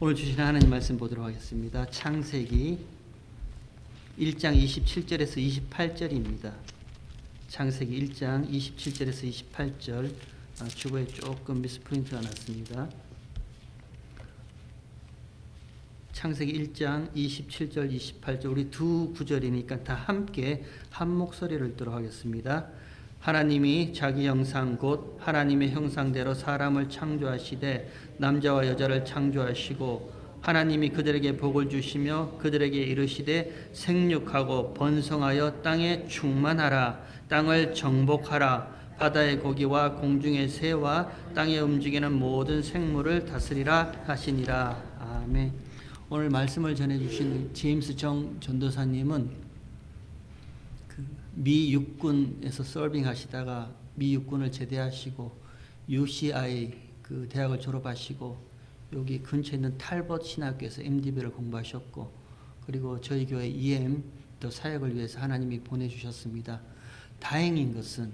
오늘 주신 하나님 말씀 보도록 하겠습니다. 창세기 1장 27절에서 28절입니다. 창세기 1장 27절에서 28절, 주보에 조금 미스프린트가 났습니다. 창세기 1장 27절, 28절, 우리 두 구절이니까 다 함께 한 목소리를 읽도록 하겠습니다. 하나님이 자기 형상 곧 하나님의 형상대로 사람을 창조하시되 남자와 여자를 창조하시고 하나님이 그들에게 복을 주시며 그들에게 이르시되 생육하고 번성하여 땅에 충만하라. 땅을 정복하라. 바다의 고기와 공중의 새와 땅에 움직이는 모든 생물을 다스리라 하시니라. 아멘. 오늘 말씀을 전해주신 제임스 정 전도사님은 미 육군에서 서빙 하시다가 미 육군을 제대하시고 UCI 그 대학을 졸업하시고 여기 근처에 있는 탈벗 신학교에서 MDB를 공부하셨고 그리고 저희 교회 EM 또 사역을 위해서 하나님이 보내주셨습니다. 다행인 것은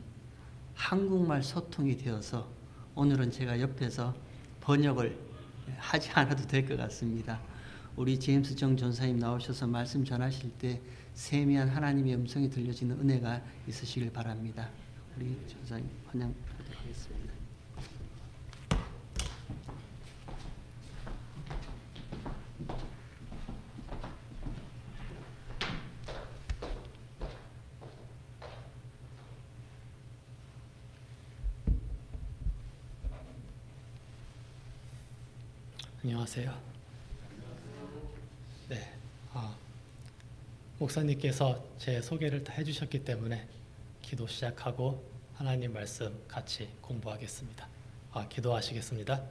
한국말 소통이 되어서 오늘은 제가 옆에서 번역을 하지 않아도 될 것 같습니다. 우리 제임스 정 전사님 나오셔서 말씀 전하실 때 세미한 하나님의 음성이 들려지는 은혜가 있으시길 바랍니다. 우리 전사님 환영하도록 하겠습니다. 안녕하세요. 네, 목사님께서 제 소개를 다 해주셨기 때문에 기도 시작하고 하나님 말씀 같이 공부하겠습니다. 기도하시겠습니다.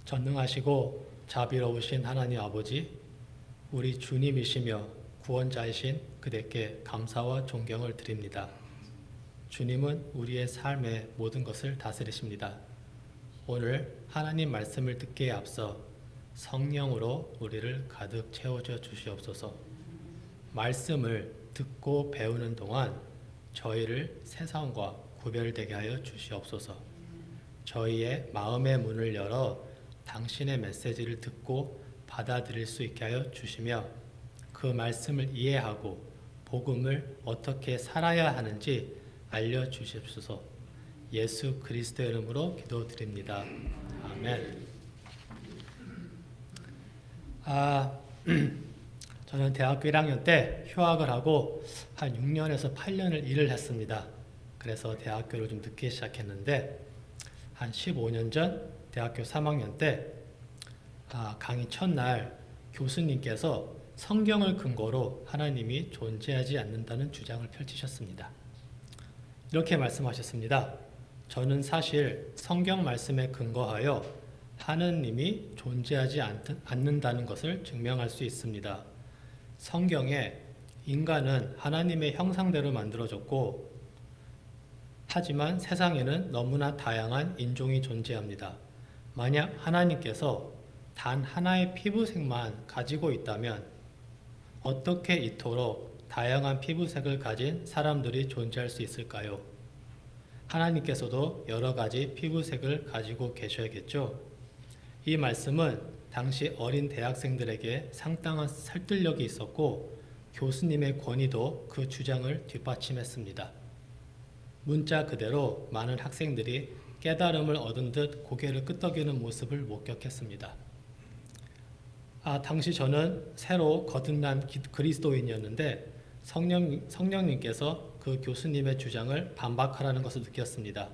전능하시고 자비로우신 하나님 아버지, 우리 주님이시며 구원자이신 그대께 감사와 존경을 드립니다. 주님은 우리의 삶의 모든 것을 다스리십니다. 오늘 하나님 말씀을 듣기에 앞서 성령으로 우리를 가득 채워줘 주시옵소서. 말씀을 듣고 배우는 동안 저희를 세상과 구별되게 하여 주시옵소서. 저희의 마음의 문을 열어 당신의 메시지를 듣고 받아들일 수 있게 하여 주시며 그 말씀을 이해하고 복음을 어떻게 살아야 하는지 알려주십소서. 예수 그리스도의 이름으로 기도드립니다. 아멘. 저는 대학교 1학년 때 휴학을 하고 한 6년에서 8년을 일을 했습니다. 그래서 대학교를 좀 늦게 시작했는데 한 15년 전 대학교 3학년 때 강의 첫날 교수님께서 성경을 근거로 하나님이 존재하지 않는다는 주장을 펼치셨습니다. 이렇게 말씀하셨습니다. 저는 사실 성경 말씀에 근거하여 하느님이 존재하지 않는다는 것을 증명할 수 있습니다. 성경에 인간은 하나님의 형상대로 만들어졌고 하지만 세상에는 너무나 다양한 인종이 존재합니다. 만약 하나님께서 단 하나의 피부색만 가지고 있다면 어떻게 이토록 다양한 피부색을 가진 사람들이 존재할 수 있을까요? 하나님께서도 여러 가지 피부색을 가지고 계셔야겠죠. 이 말씀은 당시 어린 대학생들에게 상당한 설득력이 있었고 교수님의 권위도 그 주장을 뒷받침했습니다. 문자 그대로 많은 학생들이 깨달음을 얻은 듯 고개를 끄덕이는 모습을 목격했습니다. 당시 저는 새로 거듭난 그리스도인이었는데 성령님께서 그 교수님의 주장을 반박하라는 것을 느꼈습니다.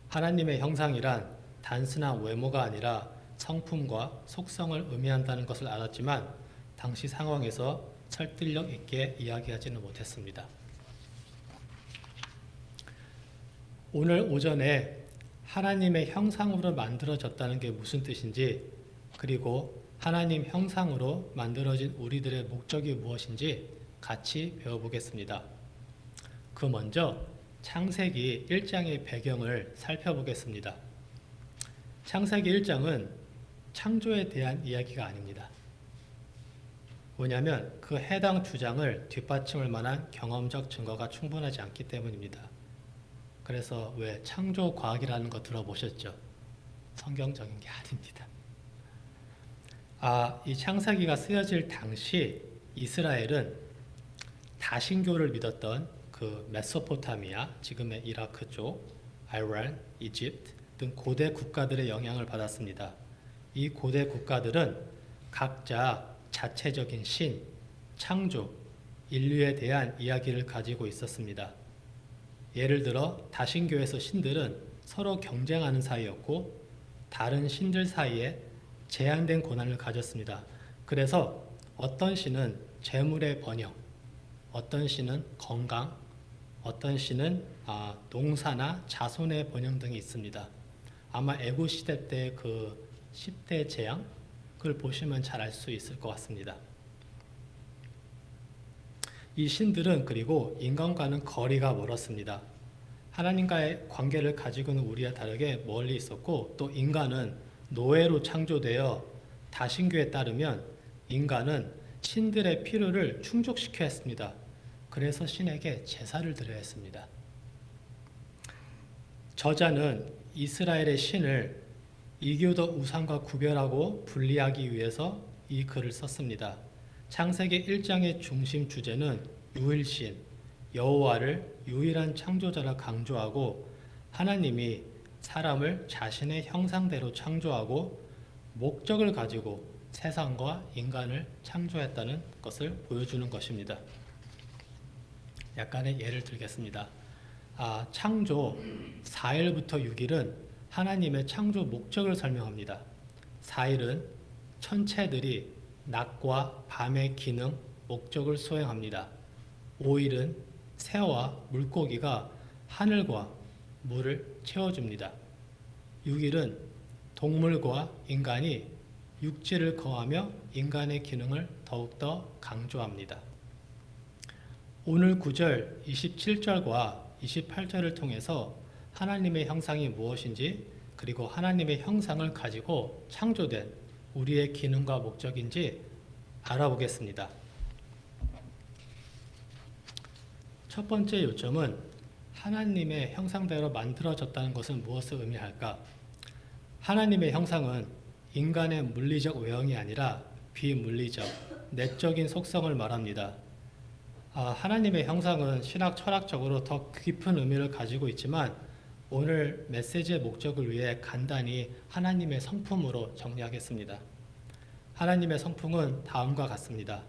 하나님의 형상이란 단순한 외모가 아니라 성품과 속성을 의미한다는 것을 알았지만 당시 상황에서 설득력 있게 이야기하지는 못했습니다. 오늘 오전에 하나님의 형상으로 만들어졌다는 게 무슨 뜻인지 그리고 하나님 형상으로 만들어진 우리들의 목적이 무엇인지 같이 배워보겠습니다. 그 먼저 창세기 1장의 배경을 살펴보겠습니다. 창세기 1장은 창조에 대한 이야기가 아닙니다. 뭐냐면 그 해당 주장을 뒷받침할 만한 경험적 증거가 충분하지 않기 때문입니다. 그래서 왜 창조과학이라는 거 들어보셨죠? 성경적인 게 아닙니다. 이 창세기가 쓰여질 당시 이스라엘은 다신교를 믿었던 그 메소포타미아, 지금의 이라크 쪽, 아이란, 이집트 등 고대 국가들의 영향을 받았습니다. 이 고대 국가들은 각자 자체적인 신, 창조, 인류에 대한 이야기를 가지고 있었습니다. 예를 들어 다신교에서 신들은 서로 경쟁하는 사이였고 다른 신들 사이에 제한된 권한을 가졌습니다. 그래서 어떤 신은 재물의 번영, 어떤 신은 건강, 어떤 신은 농사나 자손의 번영 등이 있습니다. 아마 애고 시대 때 그 10대 재앙 그걸 보시면 잘 알 수 있을 것 같습니다. 이 신들은 그리고 인간과는 거리가 멀었습니다. 하나님과의 관계를 가지고는 우리와 다르게 멀리 있었고 또 인간은 노예로 창조되어 다신교에 따르면 인간은 신들의 필요를 충족시켜야 했습니다. 그래서 신에게 제사를 드려야 했습니다. 저자는 이스라엘의 신을 이교도 우상과 구별하고 분리하기 위해서 이 글을 썼습니다. 창세기 1장의 중심 주제는 유일신, 여호와를 유일한 창조자라 강조하고 하나님이 사람을 자신의 형상대로 창조하고 목적을 가지고 세상과 인간을 창조했다는 것을 보여주는 것입니다. 약간의 예를 들겠습니다. 창조 4일부터 6일은 하나님의 창조 목적을 설명합니다. 4일은 천체들이 낮과 밤의 기능, 목적을 수행합니다. 5일은 새와 물고기가 하늘과 물을 채워줍니다. 6일은 동물과 인간이 육지를 거하며 인간의 기능을 더욱더 강조합니다. 오늘 9절 27절과 28절을 통해서 하나님의 형상이 무엇인지 그리고 하나님의 형상을 가지고 창조된 우리의 기능과 목적인지 알아보겠습니다. 첫 번째 요점은 하나님의 형상대로 만들어졌다는 것은 무엇을 의미할까? 하나님의 형상은 인간의 물리적 외형이 아니라 비물리적, 내적인 속성을 말합니다. 하나님의 형상은 신학 철학적으로 더 깊은 의미를 가지고 있지만 오늘 메시지의 목적을 위해 간단히 하나님의 성품으로 정리하겠습니다. 하나님의 성품은 다음과 같습니다.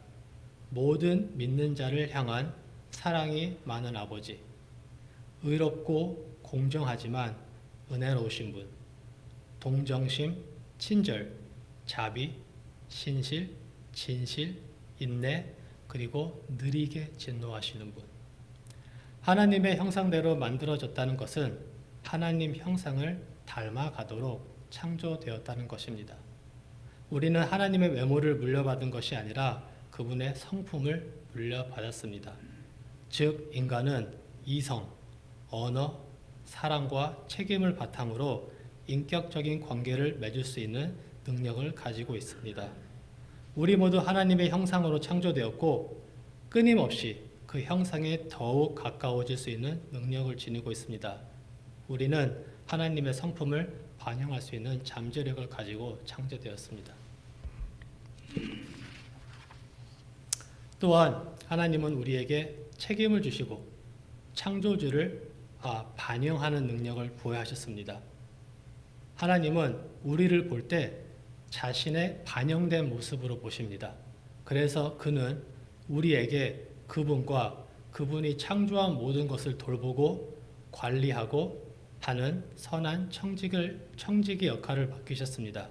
모든 믿는 자를 향한 사랑이 많은 아버지, 의롭고 공정하지만 은혜로우신 분, 동정심, 친절, 자비, 신실, 진실, 인내, 그리고 느리게 진노하시는 분. 하나님의 형상대로 만들어졌다는 것은 하나님 형상을 닮아가도록 창조되었다는 것입니다. 우리는 하나님의 외모를 물려받은 것이 아니라 그분의 성품을 물려받았습니다. 즉 인간은 이성, 언어, 사랑과 책임을 바탕으로 인격적인 관계를 맺을 수 있는 능력을 가지고 있습니다. 우리 모두 하나님의 형상으로 창조되었고 끊임없이 그 형상에 더욱 가까워질 수 있는 능력을 지니고 있습니다. 우리는 하나님의 성품을 반영할 수 있는 잠재력을 가지고 창조되었습니다. 또한 하나님은 우리에게 책임을 주시고 창조주를 반영하는 능력을 부여하셨습니다. 하나님은 우리를 볼 때 자신의 반영된 모습으로 보십니다. 그래서 그는 우리에게 그분과 그분이 창조한 모든 것을 돌보고 관리하고 하는 선한 청지기 역할을 맡기셨습니다.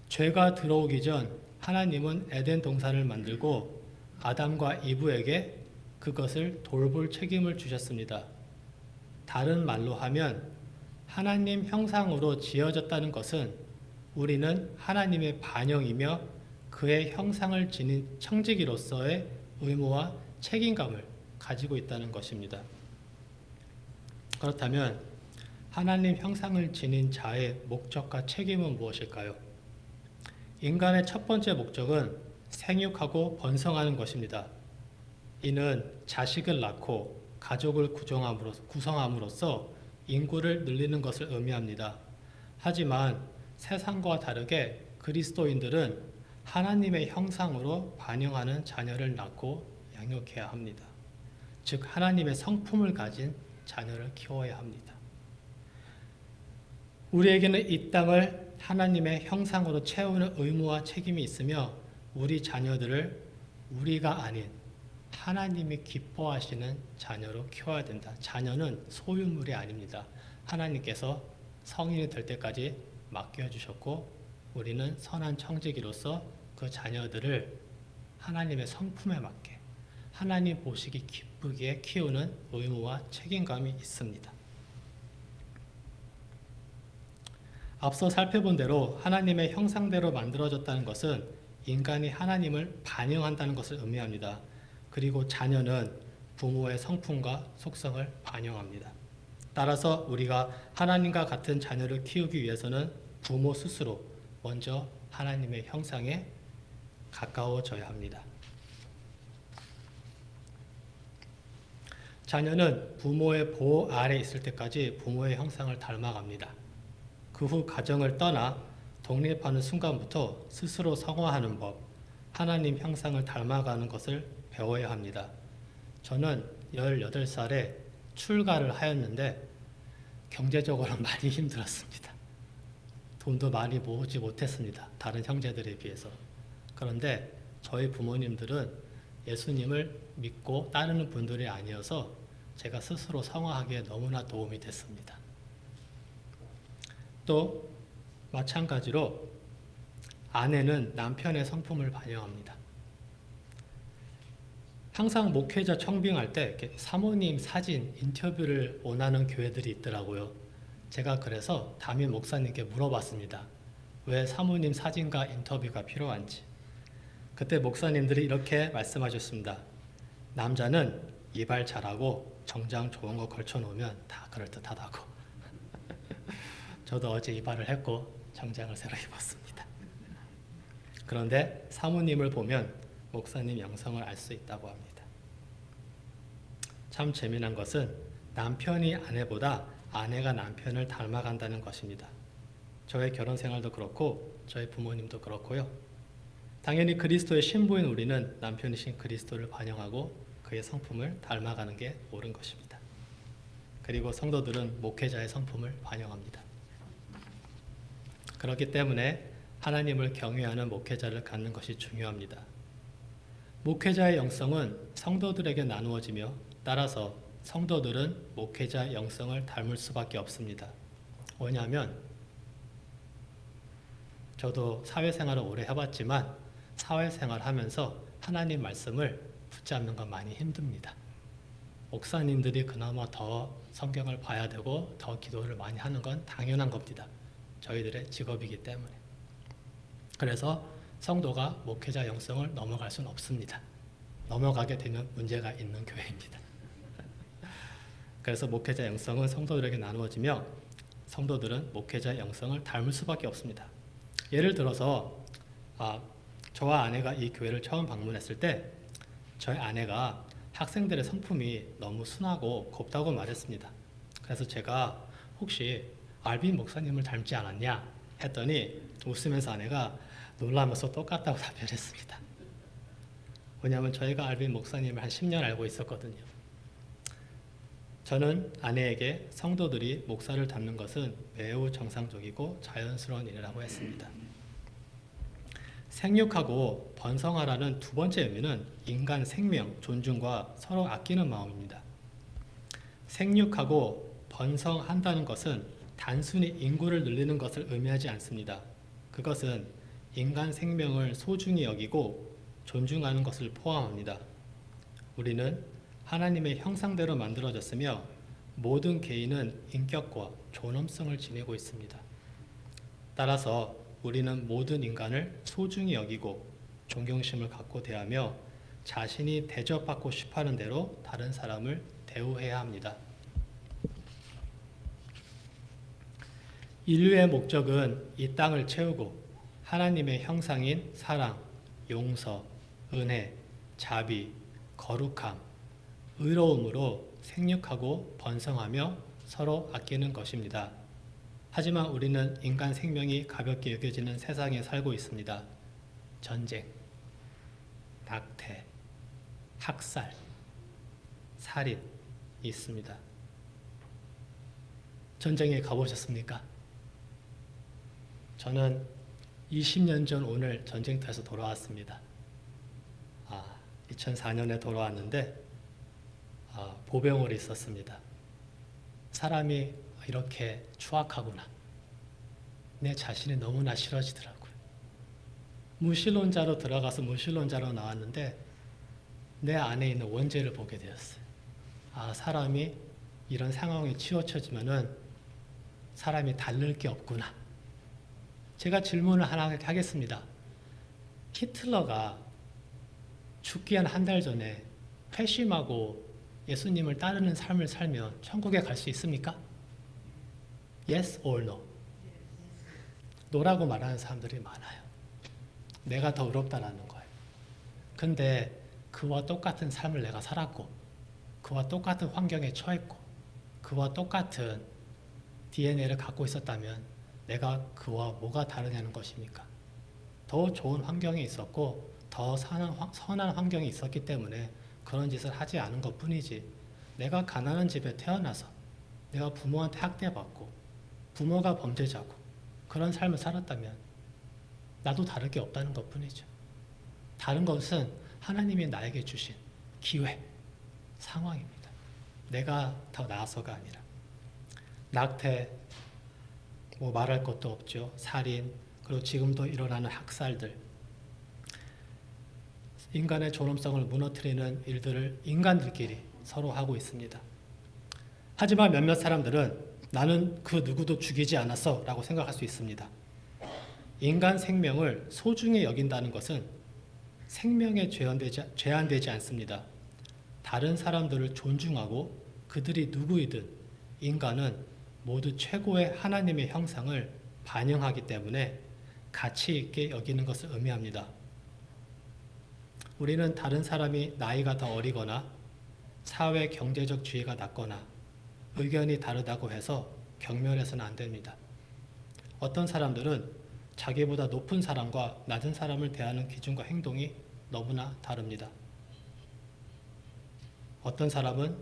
죄가 들어오기 전 하나님은 에덴 동산을 만들고 아담과 이브에게 그것을 돌볼 책임을 주셨습니다. 다른 말로 하면 하나님 형상으로 지어졌다는 것은 우리는 하나님의 반영이며 그의 형상을 지닌 청지기로서의 의무와 책임감을 가지고 있다는 것입니다. 그렇다면 하나님 형상을 지닌 자의 목적과 책임은 무엇일까요? 인간의 첫 번째 목적은 생육하고 번성하는 것입니다. 이는 자식을 낳고 가족을 구성함으로써 인구를 늘리는 것을 의미합니다. 하지만 세상과 다르게 그리스도인들은 하나님의 형상으로 반영하는 자녀를 낳고 양육해야 합니다. 즉 하나님의 성품을 가진 자녀를 키워야 합니다. 우리에게는 이 땅을 하나님의 형상으로 채우는 의무와 책임이 있으며 우리 자녀들을 우리가 아닌 하나님이 기뻐하시는 자녀로 키워야 된다. 자녀는 소유물이 아닙니다. 하나님께서 성인이 될 때까지 맡겨주셨고 우리는 선한 청지기로서 그 자녀들을 하나님의 성품에 맞게 하나님 보시기 기쁘게 키우는 의무와 책임감이 있습니다. 앞서 살펴본 대로 하나님의 형상대로 만들어졌다는 것은 인간이 하나님을 반영한다는 것을 의미합니다. 그리고 자녀는 부모의 성품과 속성을 반영합니다. 따라서 우리가 하나님과 같은 자녀를 키우기 위해서는 부모 스스로 먼저 하나님의 형상에 가까워져야 합니다. 자녀는 부모의 보호 아래 있을 때까지 부모의 형상을 닮아갑니다. 그 후 가정을 떠나 독립하는 순간부터 스스로 성화하는 법, 하나님 형상을 닮아가는 것을 배워야 합니다. 저는 18살에 출가를 하였는데 경제적으로 많이 힘들었습니다. 돈도 많이 모으지 못했습니다. 다른 형제들에 비해서. 그런데 저희 부모님들은 예수님을 믿고 따르는 분들이 아니어서 제가 스스로 성화하기에 너무나 도움이 됐습니다. 또 마찬가지로 아내는 남편의 성품을 반영합니다. 항상 목회자 청빙할 때 이렇게 사모님 사진 인터뷰를 원하는 교회들이 있더라고요. 제가 그래서 담임 목사님께 물어봤습니다. 왜 사모님 사진과 인터뷰가 필요한지. 그때 목사님들이 이렇게 말씀하셨습니다. 남자는 이발 잘하고 정장 좋은 거 걸쳐놓으면 다 그럴듯하다고. 저도 어제 이발을 했고 정장을 새로 입었습니다. 그런데 사모님을 보면 목사님 영성을 알 수 있다고 합니다. 참 재미난 것은 남편이 아내보다 아내가 남편을 닮아간다는 것입니다. 저의 결혼 생활도 그렇고 저희 부모님도 그렇고요. 당연히 그리스도의 신부인 우리는 남편이신 그리스도를 반영하고 그의 성품을 닮아가는 게 옳은 것입니다. 그리고 성도들은 목회자의 성품을 반영합니다. 그렇기 때문에 하나님을 경외하는 목회자를 갖는 것이 중요합니다. 목회자의 영성은 성도들에게 나누어지며 따라서 성도들은 목회자 영성을 닮을 수밖에 없습니다. 왜냐하면 저도 사회생활을 오래 해봤지만 사회생활 하면서 하나님 말씀을 붙잡는 건 많이 힘듭니다. 목사님들이 그나마 더 성경을 봐야 되고 더 기도를 많이 하는 건 당연한 겁니다. 저희들의 직업이기 때문에. 그래서 성도가 목회자 영성을 넘어갈 수는 없습니다. 넘어가게 되면 문제가 있는 교회입니다. 그래서 목회자 영성은 성도들에게 나누어지며 성도들은 목회자 영성을 닮을 수밖에 없습니다. 예를 들어서 저와 아내가 이 교회를 처음 방문했을 때 저희 아내가 학생들의 성품이 너무 순하고 곱다고 말했습니다. 그래서 제가 혹시 알빈 목사님을 닮지 않았냐 했더니 웃으면서 아내가 놀라면서 똑같다고 답변했습니다. 왜냐하면 저희가 알빈 목사님을 한 10년 알고 있었거든요. 저는 아내에게 성도들이 목사를 닮는 것은 매우 정상적이고 자연스러운 일이라고 했습니다. 생육하고 번성하라는 두 번째 의미는 인간 생명, 존중과 서로 아끼는 마음입니다. 생육하고 번성한다는 것은 단순히 인구를 늘리는 것을 의미하지 않습니다. 그것은 인간 생명을 소중히 여기고 존중하는 것을 포함합니다. 우리는 하나님의 형상대로 만들어졌으며 모든 개인은 인격과 존엄성을 지니고 있습니다. 따라서 우리는 모든 인간을 소중히 여기고 존경심을 갖고 대하며 자신이 대접받고 싶어하는 대로 다른 사람을 대우해야 합니다. 인류의 목적은 이 땅을 채우고 하나님의 형상인 사랑, 용서, 은혜, 자비, 거룩함, 의로움으로 생육하고 번성하며 서로 아끼는 것입니다. 하지만 우리는 인간 생명이 가볍게 여겨지는 세상에 살고 있습니다. 전쟁, 낙태, 학살, 살인이 있습니다. 전쟁에 가보셨습니까? 저는 20년 전 오늘 전쟁터에서 돌아왔습니다. 2004년에 돌아왔는데 보병으로 있었습니다. 사람이 이렇게 추악하구나. 내 자신이 너무나 싫어지더라고요. 무신론자로 들어가서 무신론자로 나왔는데 내 안에 있는 원죄를 보게 되었어요. 사람이 이런 상황에 치우쳐지면은 사람이 다를 게 없구나. 제가 질문을 하나 하겠습니다. 히틀러가 죽기 한 달 전에 회심하고 예수님을 따르는 삶을 살면 천국에 갈 수 있습니까? Yes or no? 노라고 말하는 사람들이 많아요. 내가 더 의롭다라는 거예요. 근데 그와 똑같은 삶을 내가 살았고 그와 똑같은 환경에 처했고 그와 똑같은 DNA를 갖고 있었다면 내가 그와 뭐가 다르냐는 것입니까? 더 좋은 환경에 있었고 더 선한 환경이 있었기 때문에 그런 짓을 하지 않은 것뿐이지, 내가 가난한 집에 태어나서 내가 부모한테 학대받고 부모가 범죄자고 그런 삶을 살았다면 나도 다를 게 없다는 것뿐이죠. 다른 것은 하나님이 나에게 주신 기회, 상황입니다. 내가 더 나아서가 아니라. 낙태, 말할 것도 없죠. 살인, 그리고 지금도 일어나는 학살들. 인간의 존엄성을 무너뜨리는 일들을 인간들끼리 서로 하고 있습니다. 하지만 몇몇 사람들은 나는 그 누구도 죽이지 않았어 라고 생각할 수 있습니다. 인간 생명을 소중히 여긴다는 것은 생명에 제한되지 않습니다. 다른 사람들을 존중하고 그들이 누구이든 인간은 모두 최고의 하나님의 형상을 반영하기 때문에 가치 있게 여기는 것을 의미합니다. 우리는 다른 사람이 나이가 더 어리거나 사회 경제적 지위가 낮거나 의견이 다르다고 해서 경멸해서는 안 됩니다. 어떤 사람들은 자기보다 높은 사람과 낮은 사람을 대하는 기준과 행동이 너무나 다릅니다. 어떤 사람은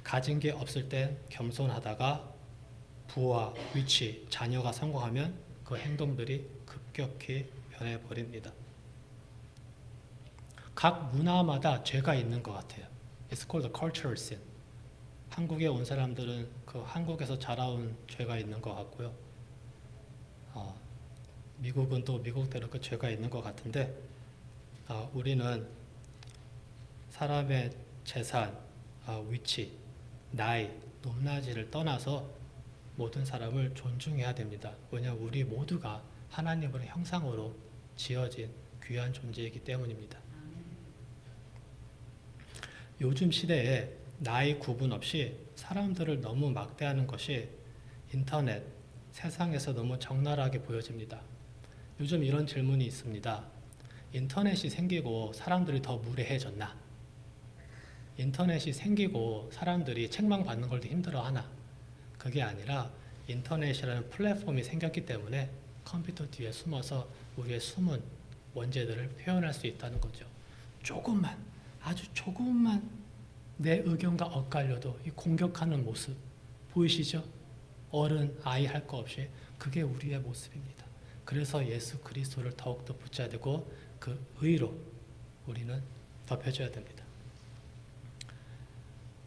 가진 게 없을 때 겸손하다가 부와 위치, 자녀가 성공하면 그 행동들이 급격히 변해버립니다. 각 문화마다 죄가 있는 것 같아요. It's called a cultural sin. 한국에 온 사람들은 그 한국에서 자라온 죄가 있는 것 같고요. 미국은 또 미국대로 그 죄가 있는 것 같은데, 우리는 사람의 재산, 위치, 나이, 높낮이를 떠나서 모든 사람을 존중해야 됩니다. 왜냐하면 우리 모두가 하나님의 형상으로 지어진 귀한 존재이기 때문입니다. 요즘 시대에 나이 구분 없이 사람들을 너무 막대하는 것이 인터넷, 세상에서 너무 적나라하게 보여집니다. 요즘 이런 질문이 있습니다. 인터넷이 생기고 사람들이 더 무례해졌나? 인터넷이 생기고 사람들이 책망 받는 걸 더 힘들어하나? 그게 아니라 인터넷이라는 플랫폼이 생겼기 때문에 컴퓨터 뒤에 숨어서 우리의 숨은 원죄들을 표현할 수 있다는 거죠. 조금만, 아주 조금만 내 의견과 엇갈려도 이 공격하는 모습 보이시죠? 어른, 아이 할 거 없이 그게 우리의 모습입니다. 그래서 예수 그리스도를 더욱더 붙잡아야 되고 그 의로 우리는 덮여줘야 됩니다.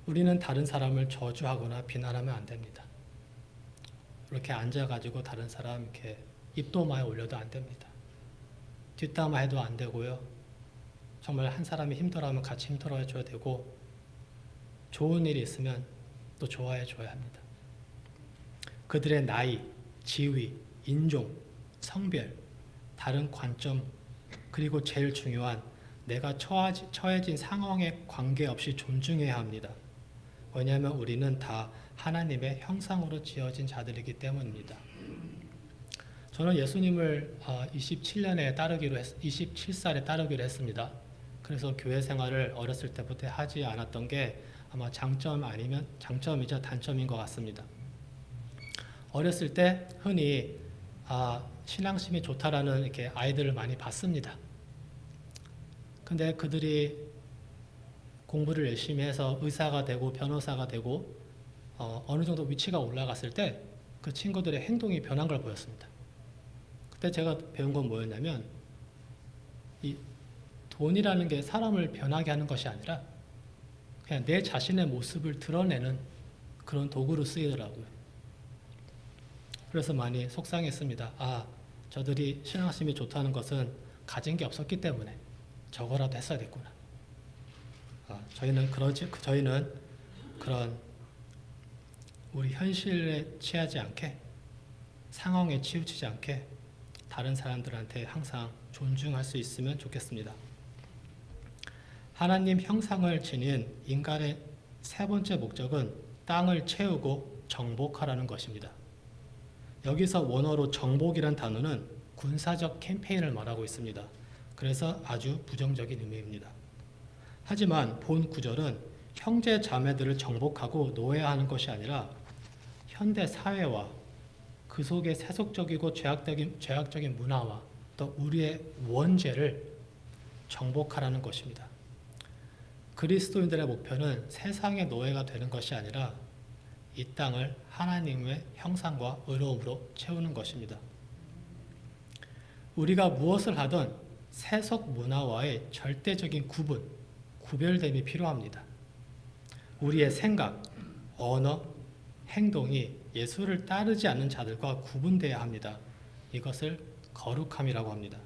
우리는 다른 사람을 저주하거나 비난하면 안 됩니다. 이렇게 앉아가지고 다른 사람 이렇게 입도마에 올려도 안 됩니다. 뒷담화 해도 안 되고요. 정말 한 사람이 힘들어하면 같이 힘들어해줘야 되고, 좋은 일이 있으면 또 좋아해줘야 합니다. 그들의 나이, 지위, 인종, 성별, 다른 관점, 그리고 제일 중요한 내가 처해진 상황에 관계없이 존중해야 합니다. 왜냐하면 우리는 다 하나님의 형상으로 지어진 자들이기 때문입니다. 저는 예수님을 27살에 따르기로 했습니다. 그래서 교회 생활을 어렸을 때부터 하지 않았던 게 아마 장점이자 단점인 것 같습니다. 어렸을 때 흔히 신앙심이 좋다라는 이렇게 아이들을 많이 봤습니다. 근데 그들이 공부를 열심히 해서 의사가 되고 변호사가 되고 어느 정도 위치가 올라갔을 때 그 친구들의 행동이 변한 걸 보였습니다. 그때 제가 배운 건 뭐였냐면 이 돈이라는 게 사람을 변하게 하는 것이 아니라 그냥 내 자신의 모습을 드러내는 그런 도구로 쓰이더라고요. 그래서 많이 속상했습니다. 저들이 신앙심이 좋다는 것은 가진 게 없었기 때문에 저거라도 했어야 됐구나. 저희는 그런 우리 현실에 취하지 않게, 상황에 치우치지 않게 다른 사람들한테 항상 존중할 수 있으면 좋겠습니다. 하나님 형상을 지닌 인간의 세 번째 목적은 땅을 채우고 정복하라는 것입니다. 여기서 원어로 정복이란 단어는 군사적 캠페인을 말하고 있습니다. 그래서 아주 부정적인 의미입니다. 하지만 본 구절은 형제 자매들을 정복하고 노예하는 것이 아니라 현대 사회와 그 속의 세속적이고 죄악적인 문화와 또 우리의 원죄를 정복하라는 것입니다. 그리스도인들의 목표는 세상의 노예가 되는 것이 아니라 이 땅을 하나님의 형상과 의로움으로 채우는 것입니다. 우리가 무엇을 하든 세속 문화와의 절대적인 구별됨이 필요합니다. 우리의 생각, 언어, 행동이 예수를 따르지 않는 자들과 구분되어야 합니다. 이것을 거룩함이라고 합니다.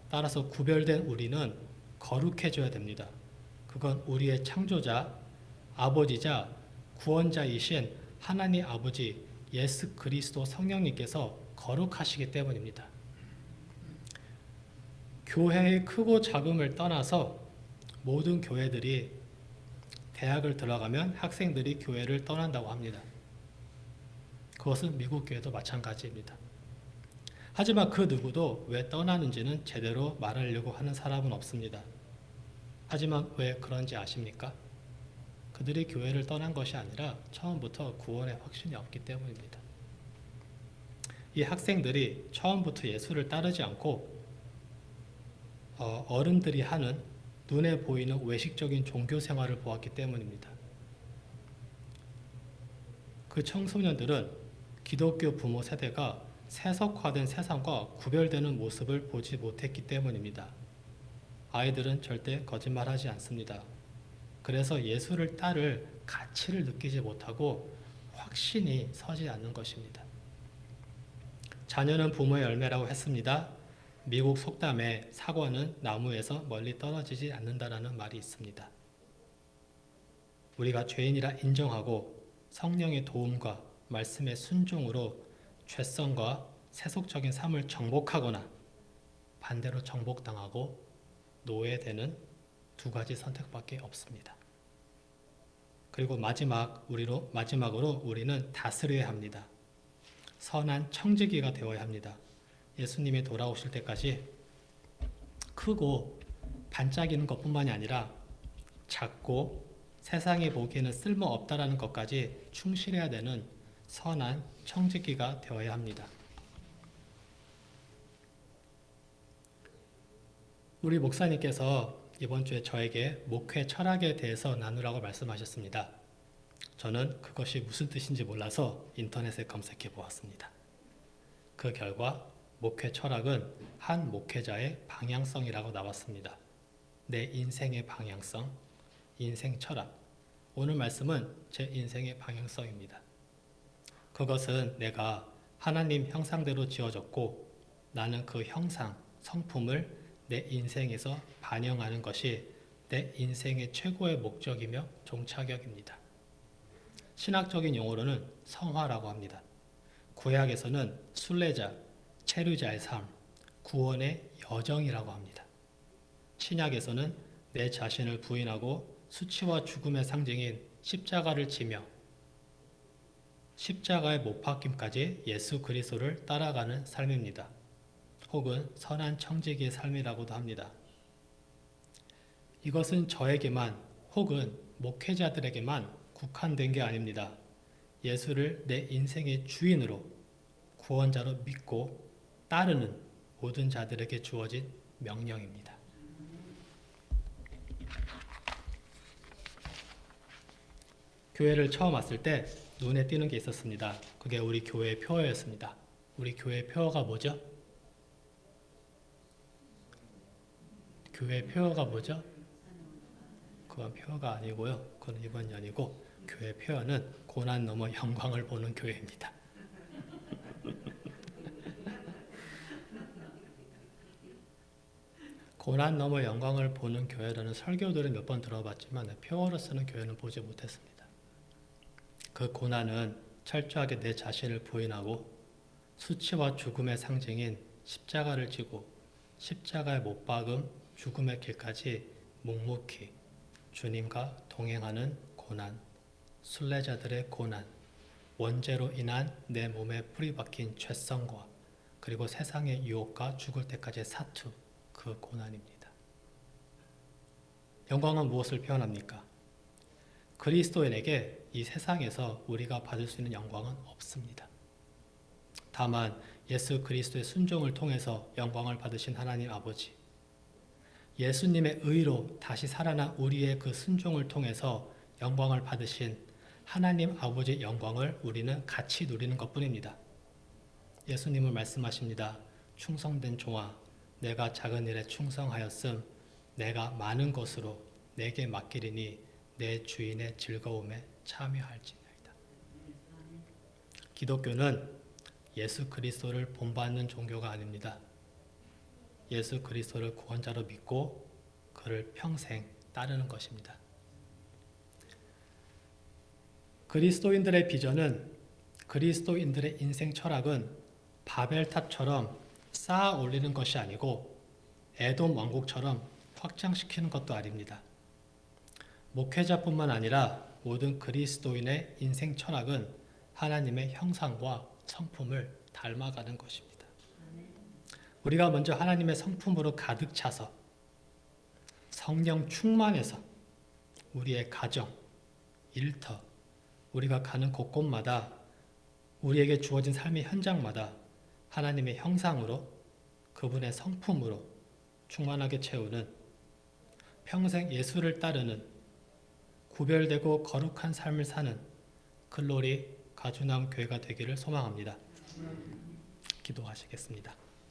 따라서 구별된 우리는 거룩해져야 됩니다. 그건 우리의 창조자, 아버지자, 구원자이신 하나님 아버지 예수 그리스도 성령님께서 거룩하시기 때문입니다. 교회의 크고 작음을 떠나서 모든 교회들이 대학을 들어가면 학생들이 교회를 떠난다고 합니다. 그것은 미국 교회도 마찬가지입니다. 하지만 그 누구도 왜 떠나는지는 제대로 말하려고 하는 사람은 없습니다. 하지만 왜 그런지 아십니까? 그들이 교회를 떠난 것이 아니라 처음부터 구원의 확신이 없기 때문입니다. 이 학생들이 처음부터 예수를 따르지 않고 어른들이 하는 눈에 보이는 외식적인 종교 생활을 보았기 때문입니다. 그 청소년들은 기독교 부모 세대가 세속화된 세상과 구별되는 모습을 보지 못했기 때문입니다. 아이들은 절대 거짓말하지 않습니다. 그래서 예수를 따를 가치를 느끼지 못하고 확신이 서지 않는 것입니다. 자녀는 부모의 열매라고 했습니다. 미국 속담에 사과는 나무에서 멀리 떨어지지 않는다라는 말이 있습니다. 우리가 죄인이라 인정하고 성령의 도움과 말씀의 순종으로 죄성과 세속적인 삶을 정복하거나 반대로 정복당하고 노예되는 두 가지 선택밖에 없습니다. 그리고 마지막으로 우리는 다스려야 합니다. 선한 청지기가 되어야 합니다. 예수님이 돌아오실 때까지 크고 반짝이는 것뿐만이 아니라 작고 세상에 보기에는 쓸모없다라는 것까지 충실해야 되는 선한 청지기가 되어야 합니다. 우리 목사님께서 이번 주에 저에게 목회 철학에 대해서 나누라고 말씀하셨습니다. 저는 그것이 무슨 뜻인지 몰라서 인터넷에 검색해 보았습니다. 그 결과 목회 철학은 한 목회자의 방향성이라고 나왔습니다. 내 인생의 방향성, 인생 철학. 오늘 말씀은 제 인생의 방향성입니다. 그것은 내가 하나님 형상대로 지어졌고 나는 그 형상, 성품을 내 인생에서 반영하는 것이 내 인생의 최고의 목적이며 종착역입니다. 신학적인 용어로는 성화라고 합니다. 구약에서는 순례자, 체류자의 삶, 구원의 여정이라고 합니다. 신약에서는 내 자신을 부인하고 수치와 죽음의 상징인 십자가를 지며 십자가의 못 박힘까지 예수 그리스도를 따라가는 삶입니다. 혹은 선한 청지기의 삶이라고도 합니다. 이것은 저에게만 혹은 목회자들에게만 국한된 게 아닙니다. 예수를 내 인생의 주인으로 구원자로 믿고 따르는 모든 자들에게 주어진 명령입니다. 교회를 처음 왔을 때 눈에 띄는 게 있었습니다. 그게 우리 교회의 표어였습니다. 우리 교회의 표어가 뭐죠? 교회의 표어가 뭐죠? 그건 표어가 아니고요. 그건 이번이 아니고 교회의 표어는 고난 넘어 영광을 보는 교회입니다. 고난 넘어 영광을 보는 교회라는 설교들을 몇 번 들어봤지만 표어로서는 교회는 보지 못했습니다. 그 고난은 철저하게 내 자신을 부인하고 수치와 죽음의 상징인 십자가를 지고 십자가에 못 박음 죽음의 길까지 묵묵히 주님과 동행하는 고난, 순례자들의 고난, 원죄로 인한 내 몸에 뿌리 박힌 죄성과 그리고 세상의 유혹과 죽을 때까지의 사투, 그 고난입니다. 영광은 무엇을 표현합니까? 그리스도인에게 이 세상에서 우리가 받을 수 있는 영광은 없습니다. 다만 예수 그리스도의 순종을 통해서 영광을 받으신 하나님 아버지, 예수님의 의로 다시 살아난 우리의 그 순종을 통해서 영광을 받으신 하나님 아버지의 영광을 우리는 같이 누리는 것뿐입니다. 예수님은 말씀하십니다. 충성된 종아, 내가 작은 일에 충성하였음 내가 많은 것으로 내게 맡기리니 내 주인의 즐거움에 참여할지니이다. 기독교는 예수 그리스도를 본받는 종교가 아닙니다. 예수 그리스도를 구원자로 믿고 그를 평생 따르는 것입니다. 그리스도인들의 비전은, 그리스도인들의 인생 철학은 바벨탑처럼 쌓아 올리는 것이 아니고 에돔 왕국처럼 확장시키는 것도 아닙니다. 목회자뿐만 아니라 모든 그리스도인의 인생 철학은 하나님의 형상과 성품을 닮아가는 것입니다. 우리가 먼저 하나님의 성품으로 가득 차서 성령 충만해서 우리의 가정, 일터, 우리가 가는 곳곳마다 우리에게 주어진 삶의 현장마다 하나님의 형상으로 그분의 성품으로 충만하게 채우는 평생 예수를 따르는 구별되고 거룩한 삶을 사는 글로리 가주남 교회가 되기를 소망합니다. 기도하시겠습니다.